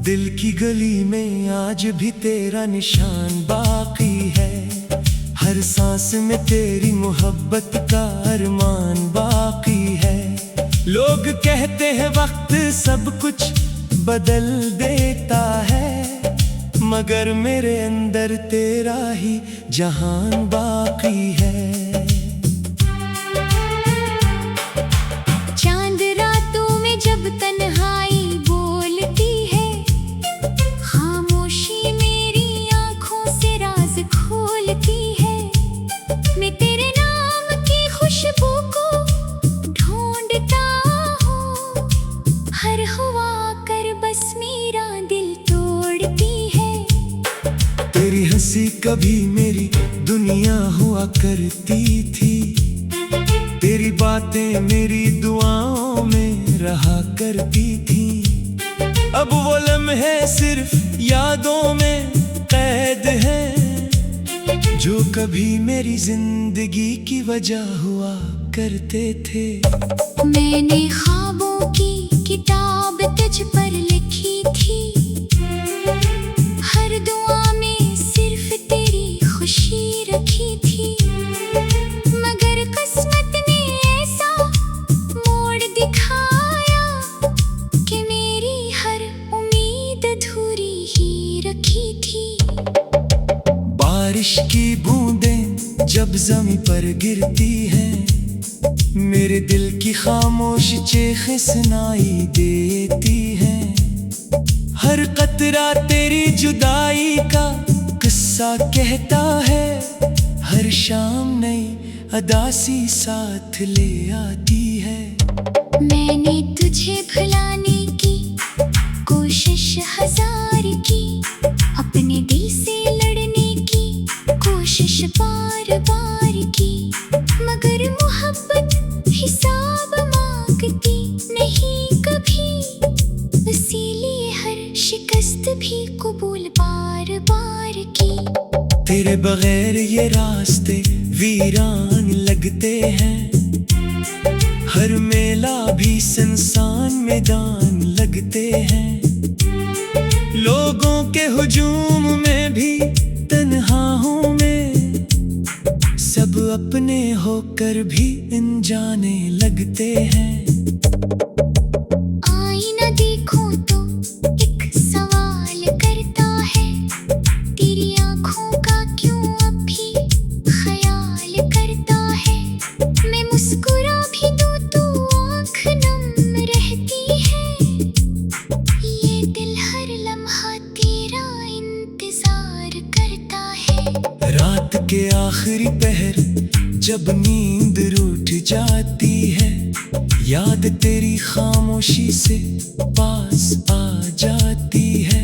दिल की गली में आज भी तेरा निशान बाकी है, हर सांस में तेरी मोहब्बत का अरमान बाकी है। लोग कहते हैं वक्त सब कुछ बदल देता है, मगर मेरे अंदर तेरा ही जहान बाकी है। चांद रातों में जब तन्हाई बोलती है, खामोशी मेरी आंखों से राज खोलती है। मैं तेरे नाम की खुशबू को ढूंढता हूँ, हर हुआ कर बस मेरा दिल तोड़ती है। तेरी हंसी कभी मेरी दुनिया हुआ करती थी, तेरी बातें मेरी दुआओं में रहा करती थी। अब वो लम्हे सिर्फ यादों में कैद हैं, जो कभी मेरी जिंदगी की वजह हुआ करते थे। मैंने ख्वाबों की किताब तुझ पर लिखी थी, हर दुआ में सिर्फ तेरी खुशी रखी थी। मगर किस्मत ने ऐसा मोड़ दिखाया कि मेरी हर उम्मीद अधूरी ही रखी थी। बारिश की बूंदें जब ज़मीं पर गिरती हैं, मेरे दिल की खामोश चीखें सुनाई देती हैं। हर कतरा तेरी जुदाई का किस्सा कहता है, हर शाम नई अदासी साथ ले आती है। मैंने तुझे भुलाने की कोशिश हजार की, अपने दिल से लड़ने की कोशिश बार बार की, मगर मोहब्बत हिसाब मांगती नहीं कभी। इसीलिए हर शिकस्त भी कबूल बार बार की। तेरे बगैर ये रास्ते वीरान लगते हैं, हर मेला भी सुनसान मैदान लगते हैं। लोगों के हुजूम में भी तन्हा हूँ मैं, सब अपने होकर भी अनजाने लगते हैं। आईना देखूं तो एक सवाल करता है, तेरी आंखों का क्यों अब भी ख्याल करता है। मैं मुस्कुरा भी दूं तो आँख नम रहती है, ये दिल हर लम्हा तेरा इंतजार करता है। रात के आखिरी पहर जब नींद रूठ जाती है, याद तेरी खामोशी से पास आ जाती है।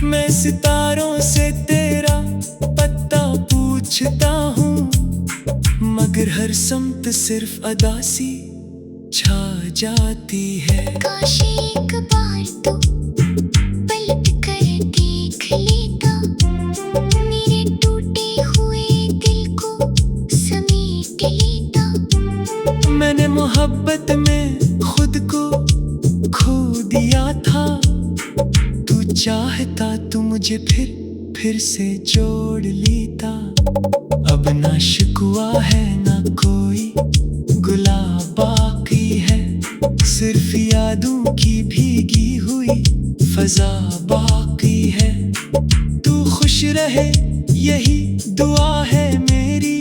मैं सितारों से तेरा पता पूछता हूँ, मगर हर समत सिर्फ अदासी छा जाती है। काश एक बार तो पलट कर देख लेता, मेरे टूटे हुए दिल को समेट लेता। मैंने मोहब्बत में खुद को खो दिया था, तू चाहता तू मुझे फिर से जोड़ लेता। अब ना शिकवा है ना कोई गुलाब बाकी है, सिर्फ यादों की भीगी हुई फजा बाकी है। तू खुश रहे यही दुआ है मेरी,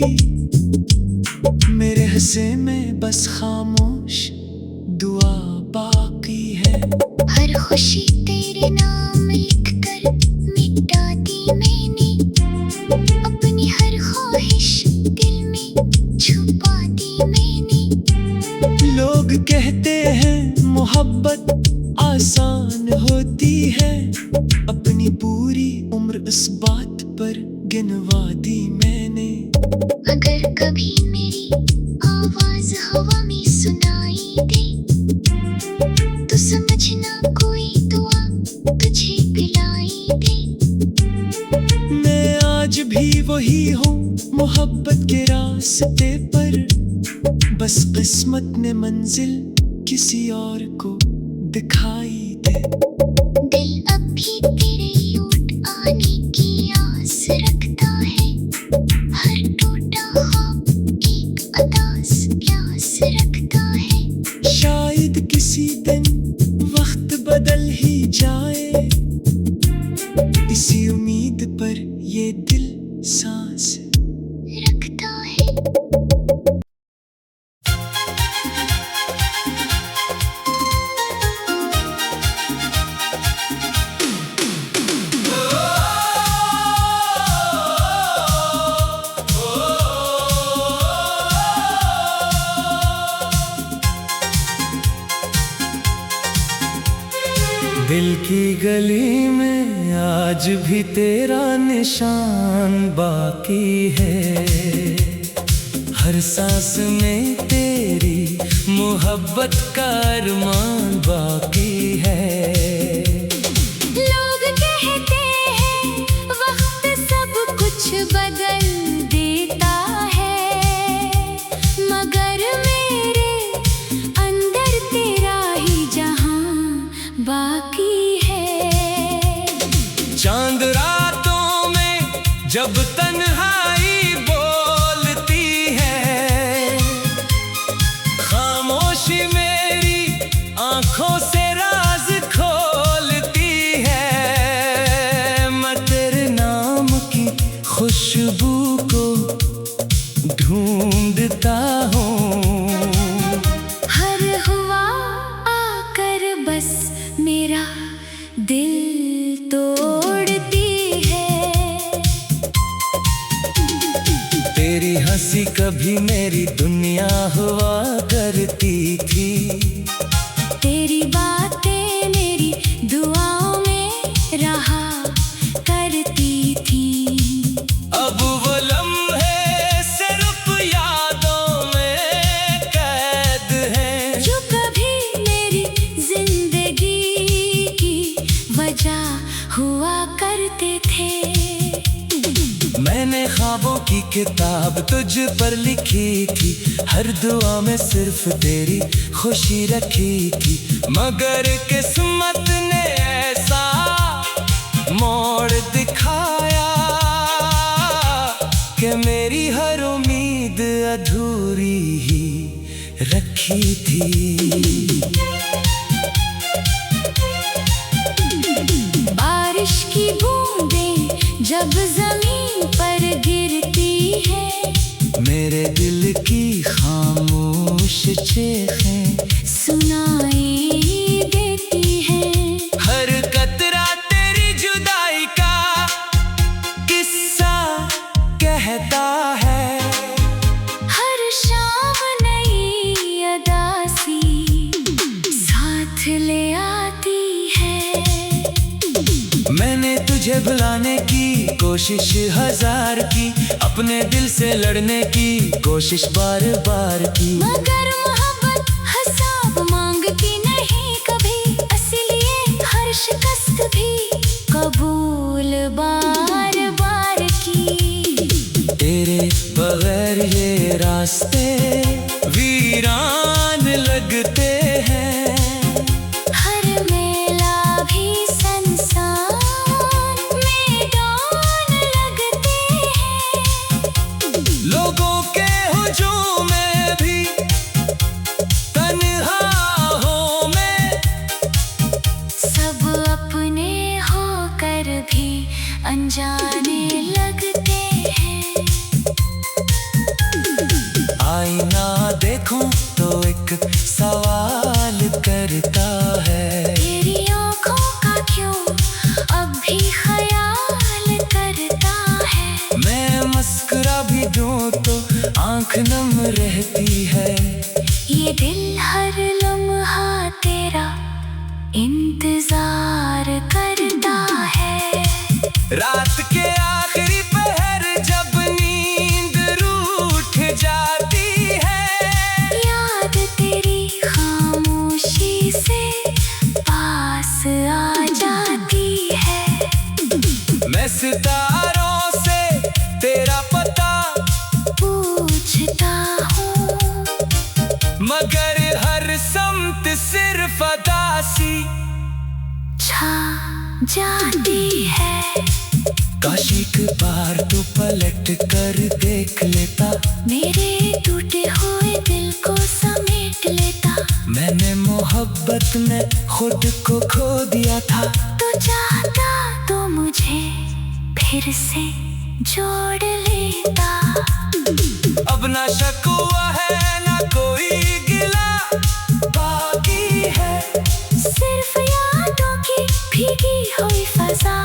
मेरे हिस्से में बस खामोश दुआ बाकी है। हर खुशी तेरे नाम लिख कर मिटा दी मैंने, अपनी हर ख्वाहिश दिल में छुपा दी मैंने। लोग कहते हैं मोहब्बत आसान होती है, अपनी पूरी उम्र इस बात पर गिनवा दी मैंने। अगर कभी मेरी आवाज हवा में सुनाई दे तो समझना कोई दुआ तुझे पिलाई दे। मैं आज भी वही हूँ मोहब्बत के रास्ते पर, बस किस्मत ने मंजिल किसी और को दिखाई दे। दिल अब भी तेरे लौट आने की आस रखता है, हर टूटा ख्वाब एक अदास प्यास रखता है। शायद किसी दिन वक्त बदल ही जाए, इसी उम्मीद पर ये दिल सांस रखता है। दिल की गली में आज भी तेरा निशान बाकी है, हर सांस में तेरी मोहब्बत का अरमान बाकी है। लोग कहते हैं वक्त सब कुछ बदल देता है, मगर मेरे अंदर तेरा ही जहां बाकी है। चांद रातों में जब तन्हाई बोलती है, खामोशी मेरी आंखों से राज खोलती है। मैं तेरे नाम की खुशबू को ढूंढता हूँ, हर हुआ आकर बस मेरा दिल तोड़ती है। तेरी हंसी कभी मेरी दुनिया हुआ करती थी, तेरी बातें मेरी दुआओं में रहा करती थी। अब वो लम्हे सिर्फ यादों में कैद हैं, जो कभी मेरी जिंदगी की वजह हुआ करते थे। मैंने ख्वाबों की किताब तुझ पर लिखी थी, हर दुआ में सिर्फ तेरी खुशी रखी थी। मगर किस्मत ने ऐसा मोड़ दिखाया कि मेरी हर उम्मीद अधूरी ही रखी थी। बारिश की बूंदें जब जमीन पर गिरती है, मेरे दिल की खामोश चीखें सुनाई देती है। हर कतरा तेरी जुदाई का किस्सा कहता है, हर शाम नई अदासी साथ ले आती है। मैंने तुझे भुलाने की कोशिश हजार की, अपने दिल से लड़ने की कोशिश बार बार की। मगर मोहब्बत हिसाब मांगती नहीं कभी, इसलिए हर शिकस्त भी कबूल बार बार की। तेरे बगैर ये रास्ते वीरान लगते हैं, हर मेला भी संसार में डॉन लगते हैं। लोगों के हुजूम में भी तन्हा हूँ मैं, सब अपने होकर भी अनजाने लगते हैं। आईना देखूं तो एक सवाल करता है, तेरी आँखों का क्यों अब भी ख्याल करता है। मैं मस्कुरा भी दूं तो आंख नम रहती है। ये दिल हर लम्हा तेरा इंतजार करता है। रात के आखिरी पहर मैं सितारों से तेरा पता पूछता हूँ, मगर हर समत सिर्फ अदासी छा जाती है। काश एक बार तो पलट कर देख लेता, मेरे टूटे हुए दिल को समेट लेता। मैंने मोहब्बत में खुद को खो दिया था। तो चाहता तो मुझे फिर से जोड़ लेता। अब ना शकवा है ना कोई गिला बाकी है, सिर्फ यादों की भीगी हुई फजा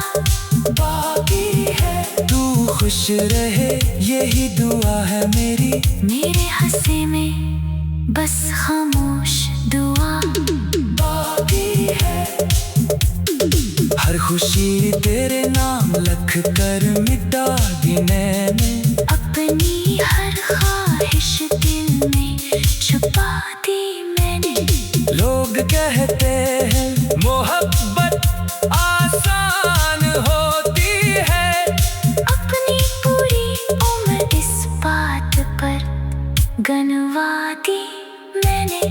बाकी है। तू खुश रहे यही दुआ है मेरी, मेरे हंसे में बस खामोश दुआ बाकी है। हर खुशी तेरे नाम लिख कर मिटा दी मैंने, अपनी हर ख्वाहिश दिल में छुपा दी मैंने। लोग कहते हैं मोहब्बत आसान होती है, अपनी पूरी उम्र इस बात पर गनवा दी मैंने।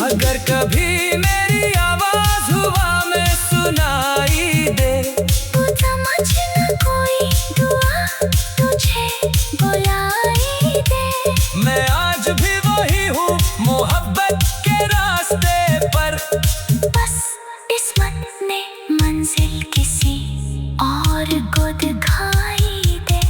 अगर कभी मेरी आवाज हुआ में सुनाई दे, तू समझ न कोई दुआ तुझे बुलाई दे। मैं आज भी वही हूँ मोहब्बत के रास्ते पर। बस किस्मत ने मंजिल किसी और को दिखाई दे।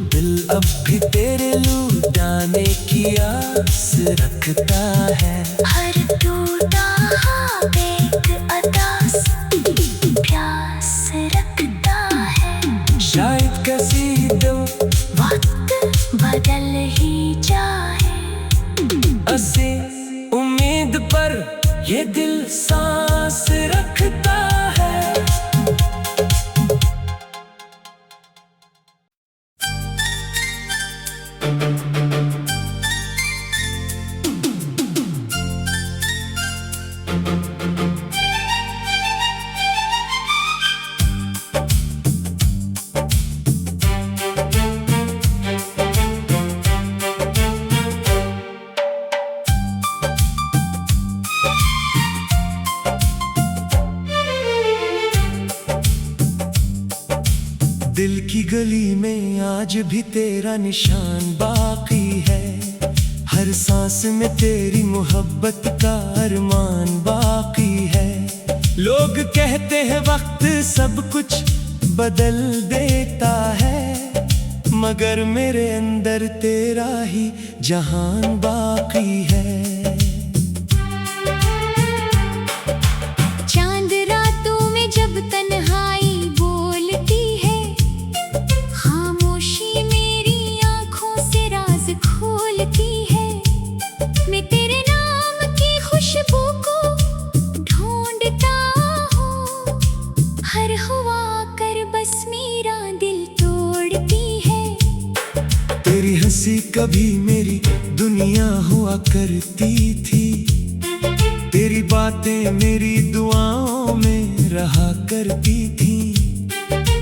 दिल अब भी तेरे लुटाने की आस रखता है, हर टूटा ख्वाब एक अदास प्यास रखता है। शायद किसी दिन वक्त बदल ही जाए, असी उम्मीद पर ये दिल सांस रखता है। दिल की गली में आज भी तेरा निशान बाकी है, हर सांस में तेरी मोहब्बत का अरमान बाकी है। लोग कहते हैं वक्त सब कुछ बदल देता है, मगर मेरे अंदर तेरा ही जहान बाकी है। चांद रातों में जब तन्हाई बोलती है, खामोशी मेरी आंखों से राज खोलती है। मैं तेरे नाम की खुशबू को ढूंढता हूँ, हर हुआ कर बस मेरा दिल तोड़ती है। तेरी हंसी कभी मेरी दुनिया हुआ करती थी, तेरी बातें मेरी दुआओं में रहा करती थी।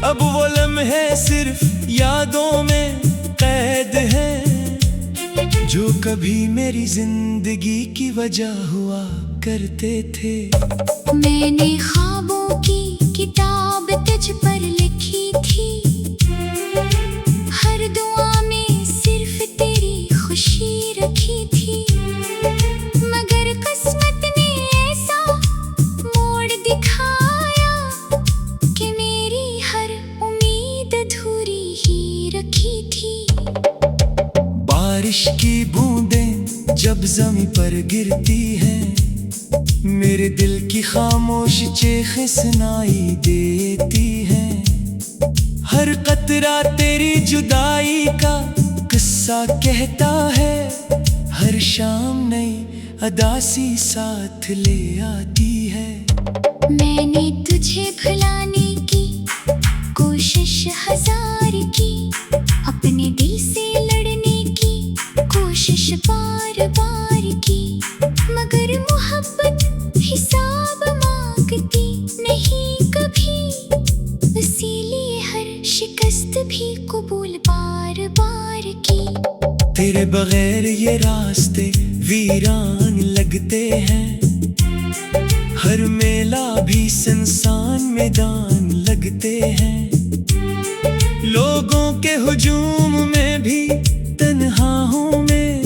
अब वो लम्हे सिर्फ यादों में कैद हैं, जो कभी मेरी जिंदगी की वजह हुआ करते थे। मैंने ख्वाबों की किताब तुझ पर लिखी थी, हर दुआ में सिर्फ तेरी खुशी रखी थी। मगर किस्मत ने ऐसा मोड़ दिखाया कि मेरी हर उम्मीद अधूरी ही रखी थी। बारिश की बूंदें जब ज़मीं पर गिरती हैं, मेरे दिल की खामोश चीखें सुनाई देती हैं। हर कतरा तेरी जुदाई का किस्सा कहता है, हर शाम नई अदासी साथ ले आती है। मैंने तुझे भुलाने की कोशिश हजार की, अपने दिल से लड़ने की कोशिश बार बार की। मगर मोहब्बत हिसाब मांगती नहीं कभी, तेरे बगैर ये रास्ते वीरान लगते हैं। हर मेला भी सुनसान मैदान लगते हैं। लोगों के हुजूम में भी तन्हा हूँ मैं,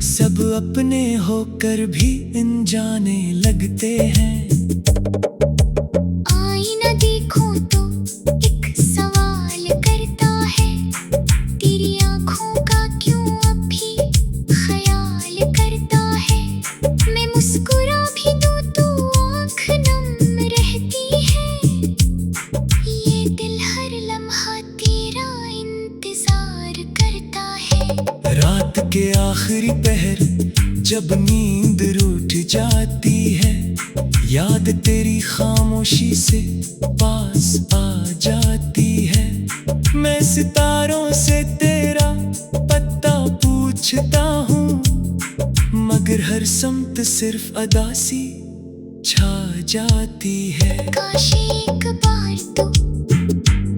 सब अपने होकर भी अनजाने लगते हैं। आईना देखूं तो एक सवाल करता है, तेरी आँखों का क्यों अभी ख्याल करता है। मैं मुस्कुरा भी दूं तो आँख नम रहती है, ये दिल हर लम्हा तेरा इंतजार करता है। रात के आखिरी पहर जब नींद रूठ जाती है, याद तेरी खामोशी से पास आ जाती है। मैं सितारों से तेरा पता पूछता हूँ, मगर हर समत सिर्फ अदासी छा जाती है। काश एक बार तो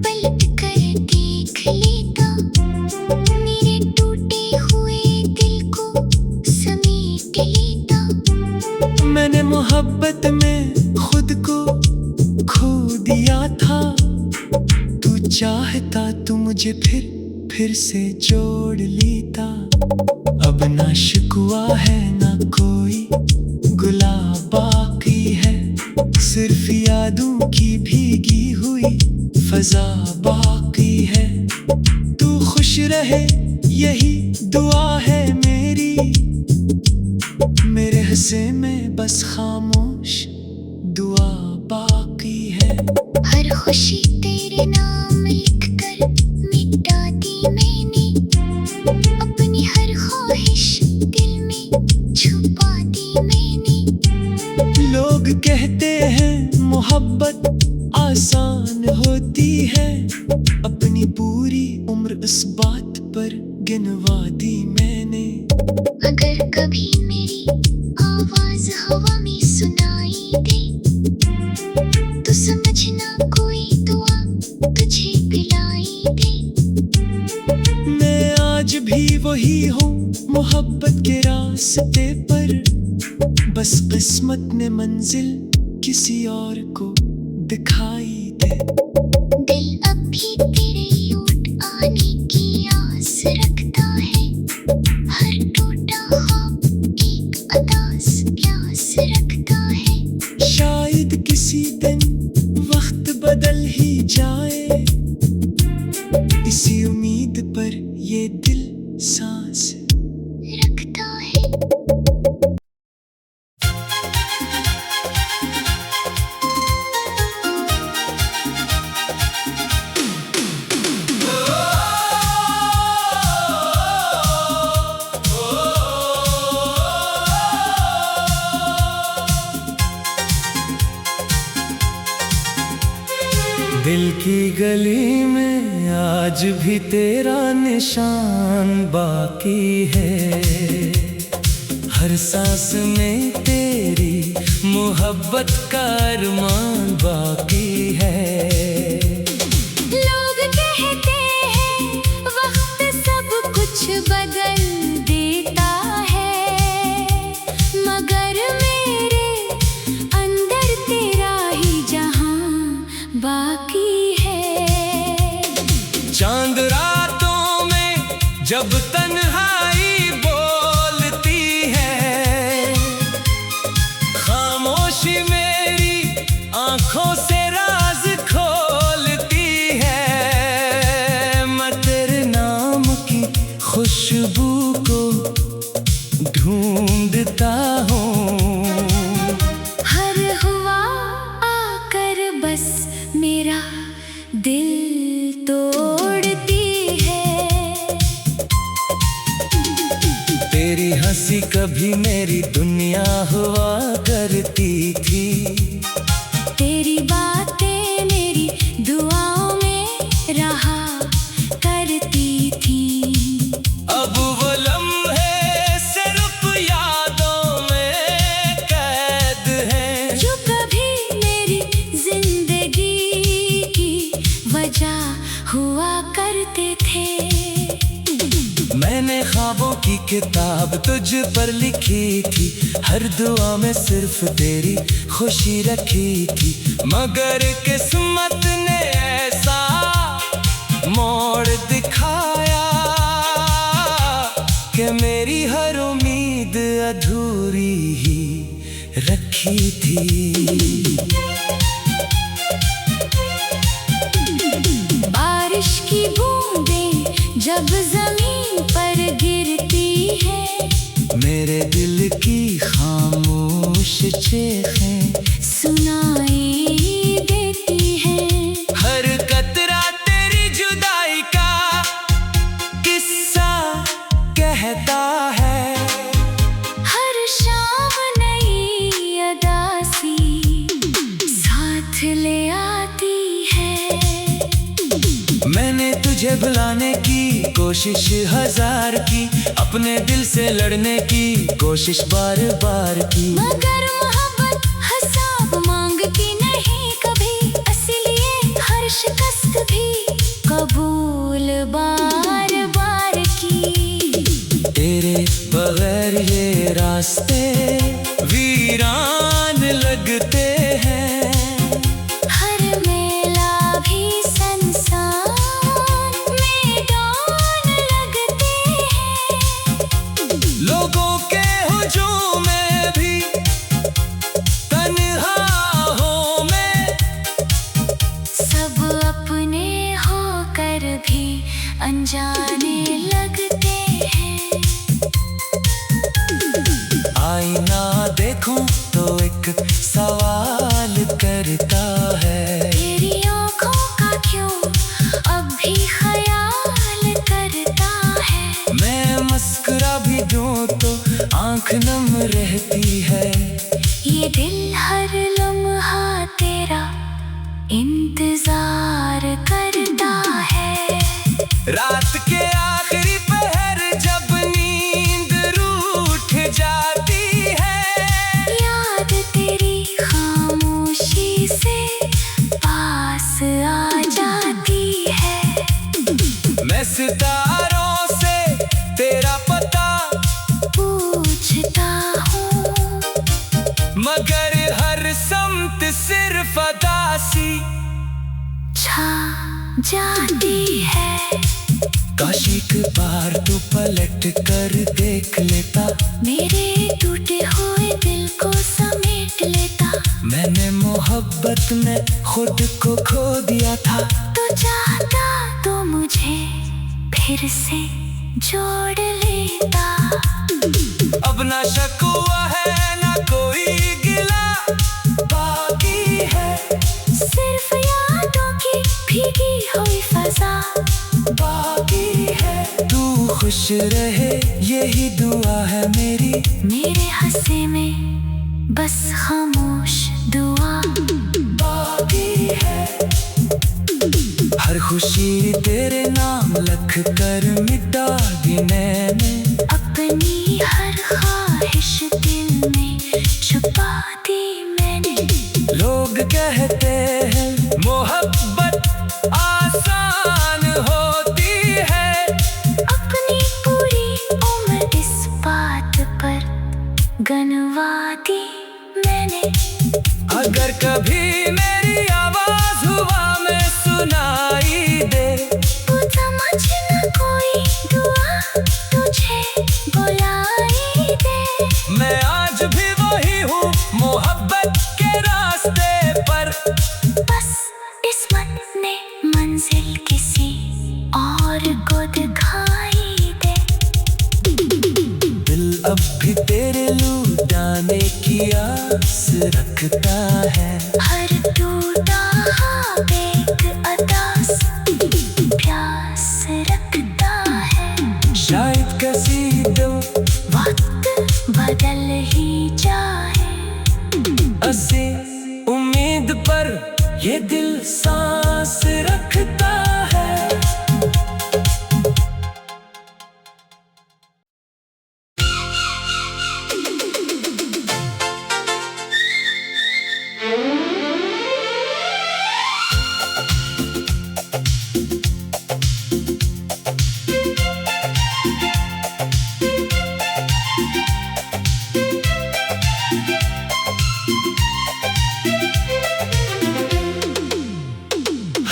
पलट कर देख लेता, मेरे टूटे हुए दिल को समेट लेता। मैंने मोहब्बत में खुद को खो दिया था, तू चाहता तू मुझे फिर से जोड़ लेता। अब ना शिकवा है ना कोई गुलाब बाकी है, सिर्फ यादों की भीगी हुई फजा बाकी है। तू खुश रहे यही दुआ है मेरी, मेरे हिस्से में बस खामोश दुआ बाकी है। हर खुशी तेरे नाम लिख कर मिटा दी मैंने, अपनी हर ख्वाहिश दिल में छुपा दी मैंने। लोग कहते हैं मोहब्बत आसान होती है, अपनी पूरी उम्र इस बात पर गिनवा दी मैंने। अगर कभी मेरी आवाज हवा में सुनाई दे, तो समझना कोई दुआ तुझे पिलाई दे। मैं आज भी वही हूँ मोहब्बत के रास्ते पर, बस किस्मत ने मंजिल किसी और को दिखाई दे। दिल अब भी तेरे लौट आने की आस रखता है, हर टूटा ख्वाब एक अदास प्यास रखता है। शायद किसी दिन वक्त बदल ही जाए, इसी उम्मीद पर ये दिल सांस रखता है। दिल की गली में आज भी तेरा निशान बाकी है, हर सांस में तेरी मोहब्बत का अरमान बाकी है। लोग कहते हैं वक्त सब कुछ बदल देता है, मगर मेरे अंदर तेरा ही जहां बाकी है। चांद रातों में जब तन्हाई बोलती है, खामोशी मेरी आंखों से राज खोलती है। मैं तेरे नाम की खुशबू को ढूंढता हूँ, हर हुआ आकर बस मेरा दिल तोड़ती है। तेरी हंसी कभी मेरी दुनिया हुआ करती थी, तेरी बातें मेरी दुआओं में रहा करती थी। अब वो लम्हे सिर्फ यादों में कैद हैं, जो कभी मेरी जिंदगी की वजह हुआ करते थे। मैंने ख्वाबों की किताब तुझ पर लिखी थी, हर दुआ में सिर्फ तेरी खुशी रखी थी। मगर किस्मत ने ऐसा मोड़ दिखाया कि मेरी हर उम्मीद अधूरी ही रखी थी। बारिश की बूंदें जब जमीन पर गिरती है, मेरे दिल की खामोश चीखें सुनाई देती है। हर कतरा तेरी जुदाई का किस्सा कहता है। हर शाम नई अदासी साथ ले आती है। मैंने तुझे भुलाने की कोशिश हजार की, अपने दिल से लड़ने की कोशिश बार बार की। मगर मोहब्बत हिसाब मांगती नहीं कभी, इसलिए हर शिकस्त भी कबूल बार बार की। तेरे बगैर ये रास्ते वीरान लगते हैं। हर मेला भी संसार में डॉन लगते हैं। लोगों के हुजूम में भी तन्हा हूँ मैं, सब अपने होकर भी अनजाने लगते हैं। आईना देखूं तो एक सवाल करता है, तेरी आँखों का क्यों अब भी ख्याल करता है। मैं मुस्कुरा भी दूं तो आंख नम रहती है। ये दिल हर लम्हा तेरा इंतजार करता है। रात के आखिरी पहर जब नींद रूठ जाती है, याद तेरी खामोशी से पास आ जाती है। मैं सितारों से तेरा पता पूछता हूँ, मगर हर समत सिर्फ अदासी छा जाती है। काश एक बार तू पलट कर देख लेता, मेरे टूटे हुए दिल को समेट लेता। मैंने मोहब्बत में खुद को खो दिया था। तो चाहता तो मुझे फिर से जोड़ लेता। अब ना शक हुआ है ना कोई गिला बाकी है, सिर्फ यादों की भीगी हुई फजा बाकी है। तू खुश रहे यही दुआ है मेरी, मेरे हंसे में बस खामोश दुआ बाकी है। हर खुशी तेरे नाम लिख कर मिटा दी मैंने, अपनी हर ख्वाहिश दिल में छुपा दी मैंने। लोग कहते हैं मोहब्बत आसान होती है, अपनी पूरी उम्र इस बात पर गनवा दी मैंने। अगर कभी मेरी आवाज हुआ में सुनाई दे, तू समझना कोई दुआ तुझे बुलाई दे। मैं आज भी वही हूँ मोहब्बत के रास्ते पर। बस किस्मत ने मंजिल किसी और को दिखाई दे। दिल अब भी तेरे लुटाने की आस रखता है। हर टूटा ख्वाब एक अदास प्यास रखता है। शायद किसी दिन वक्त बदल ही जाए, असी उम्मीद पर ये दिल सांस रखता है।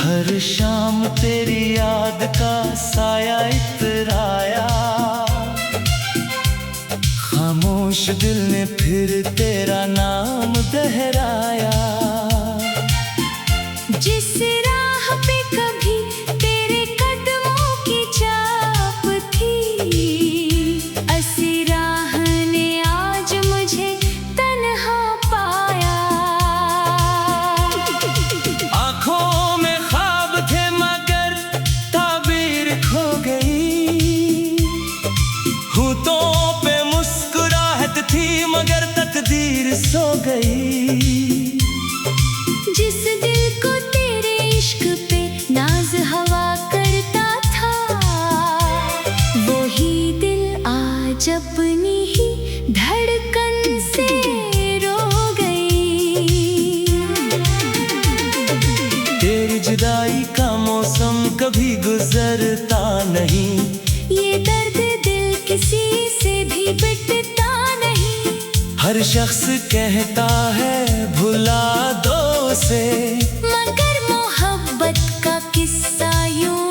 हर शाम तेरी याद का साया इतराया, खामोश दिल ने फिर तेरा नाम दोहराया। जिस राह पे कभी तेरे कदमों की चाप थी, ऐसी राह ने आज मुझे तन्हा पाया। आँखों में ख्वाब थे मगर ताबीर खो गई, होठों पे मुस्कुराहट थी मगर तकदीर सो गई। जिस दिल को तेरे इश्क पे नाज हवा करता था, वो ही दिल आज अपनी ही धड़कन से रो गई। तेरी जुदाई का मौसम कभी गुजरता नहीं, ये दर्द दिल किसी से भी बिटता नहीं। हर शख्स कहता है भुला दो से, मगर मोहब्बत का किस्सा यूं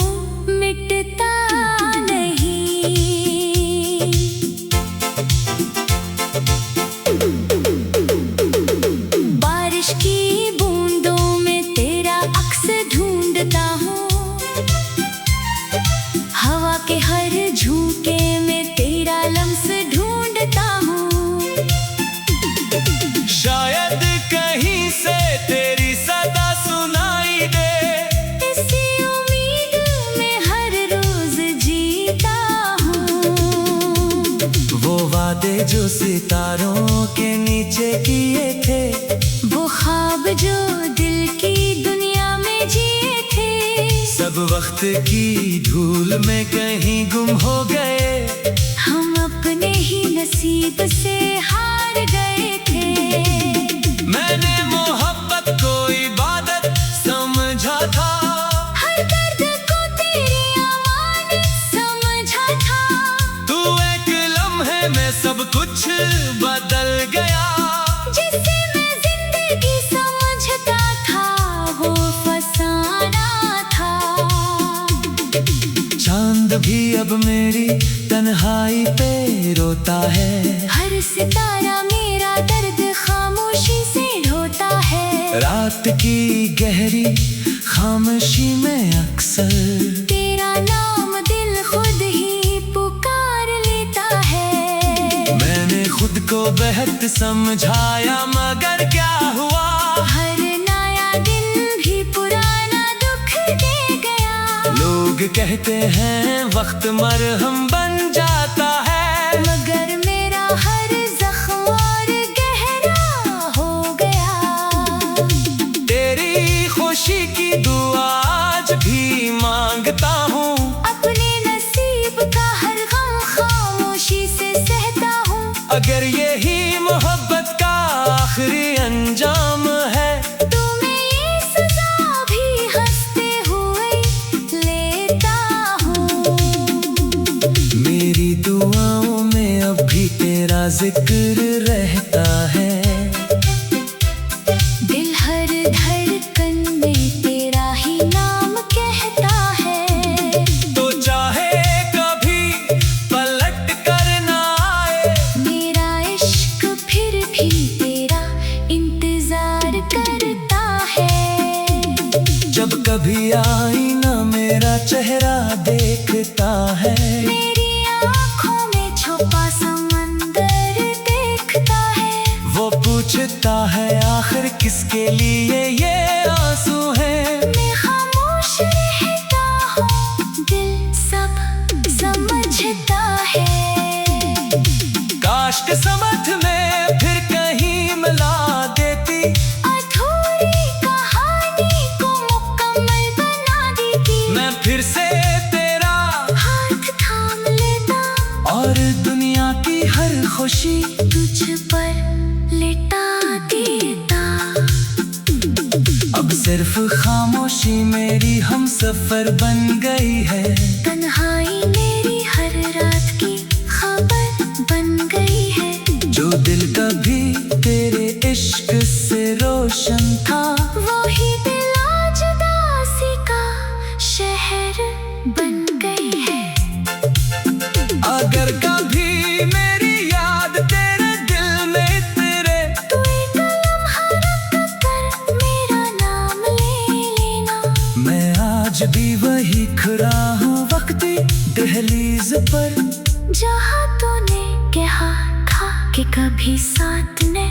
मिटता नहीं। बारिश की बूंदों में तेरा अक्स ढूंढता हूँ, हवा के हर झोंके में तेरा लम्स ढूंढता हूँ। शायद कहीं से तेरी सदा सुनाई दे, इसी उम्मीद में हर रोज जीता हूँ। वो वादे जो सितारों के नीचे किए थे, वो ख्वाब जो दिल की दुनिया में जिए थे, सब वक्त की धूल में कहीं गुम हो गए। हम अपने ही नसीब से हार गए थे। मैंने मोहब्बत को इबादत समझा था, हर दर्द को तेरी अमानत समझा था। तू एक लम्हे में सब कुछ बदल गया। जिसे मैं जिंदगी समझता था, वो फसाना था। चांद भी अब मेरी तन्हाई पे रोता है, हर सितारा मेरा दर्द खामोशी से ढोता है। रात की गहरी खामोशी में अक्सर तेरा नाम दिल खुद ही पुकार लेता है। मैंने खुद को बेहद समझाया मगर क्या हुआ, हर नया दिन भी पुराना दुख दे गया। लोग कहते हैं वक्त मरहम बन जाता है, मगर मेरा हर जख्म और गहरा हो गया। तेरी खुशी की दुआ आज भी मांगता हूँ, अपने नसीब का हर गम खामोशी से सहता हूँ। अगर यही मोहब्बत का आखिरी अंजाम है, तो मैं ये सजा भी हंसते हुए लेता हूँ। मेरी दुआओं में अब भी तेरा जिक्र रहता है। दिल हर धड़कन में तेरा ही नाम कहता है। तो चाहे कभी पलट कर ना आए, मेरा इश्क फिर भी तेरा इंतजार करता है। जब कभी आईना मेरा चेहरा देखता है, मेरी आँखों में छुपा समंदर देखता है। वो पूछता है आखिर किसके लिए ये आंसू हैं। मैं खामोश रहता हूँ, दिल सब समझता है। काश के समझ में फिर कहीं मिला देती, अधूरी कहानी को मुकम्मल बना देती। मैं फिर से तेरा हाथ थाम लेता और दुनिया की हर खुशी तुझ पर लिटा देता। अब सिर्फ खामोशी मेरी हम सफर बन गई है। तन्हाई मेरी हर रात की खबर बन गई है। जो दिल कभी तेरे इश्क से रोशन था, वो ही दिल आज उदासी का आज भी वही खड़ा हूँ वक्ती दहलीज पर, जहाँ तूने कहा था कि कभी साथ ने